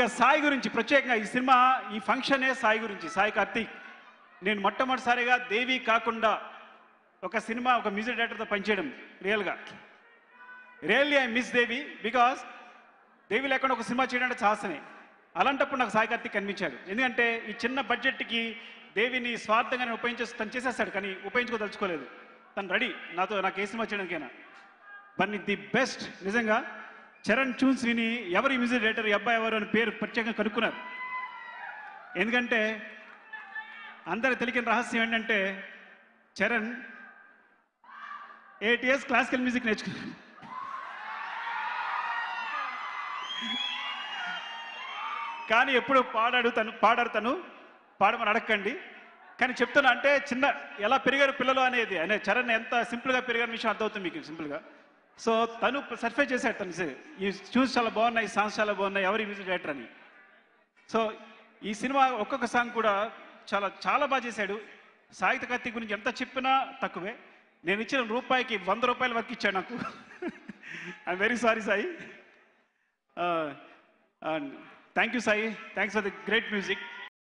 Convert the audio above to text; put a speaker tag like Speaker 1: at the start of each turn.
Speaker 1: ఇక సాయి గురించి ప్రత్యేకంగా ఈ సినిమా ఈ ఫంక్షనే సాయి గురించి. సాయి కార్తీక్ నేను మొట్టమొదటిసారిగా దేవి కాకుండా ఒక సినిమా ఒక మ్యూజిక్ డైరెక్టర్తో పనిచేయడం really I miss Devi. Because Devi లేకుండా ఒక సినిమా చేయడం అంటే సాహసమే. అలాంటప్పుడు నాకు సాయి కార్తీక్ కనిపించాడు. ఎందుకంటే ఈ చిన్న బడ్జెట్కి దేవిని స్వార్థంగా తను చేసేస్తాడు, కానీ ఉపయోగించుకోదలుచుకోలేదు. తను రెడీ నాకు ఏ సినిమా చేయడానికైనా. బట్ ది బెస్ట్ నిజంగా చరణ్ ట్యూన్స్ విని ఎవరు మ్యూజిక్ డైరెక్టర్ ఈ అబ్బాయి ఎవరు అని పేరు ప్రత్యేకంగా కనుక్కున్నారు. ఎందుకంటే అందరికి తెలియని రహస్యం ఏంటంటే చరణ్ 8 years క్లాసికల్ మ్యూజిక్ నేర్చుకున్నాడు. కానీ ఎప్పుడు పాడమని అడగండి. కానీ చెప్తున్నా అంటే చిన్న ఎలా పెరిగారు పిల్లలు అనేది చరణ్ ఎంత సింపుల్గా పెరిగారు విషయం అర్థమవుతుంది మీకు సింపుల్గా. సో తను సర్టిఫై చేశాడు తను ఈ ట్యూన్స్ చాలా బాగున్నాయి, సాంగ్స్ చాలా బాగున్నాయి, ఎవరి మ్యూజిక్ డైరెక్టర్ అని. సో ఈ సినిమా ఒక్కొక్క సాంగ్ కూడా చాలా చాలా బాగా చేశాడు. సాహిత్య కార్తీక్ గురించి ఎంత చెప్పినా తక్కువే. నేను ఇచ్చిన రూపాయికి 100 రూపాయల వరకు ఇచ్చాడు నాకు. I'm very sorry Sai. Thank you Sai, thanks for the great music.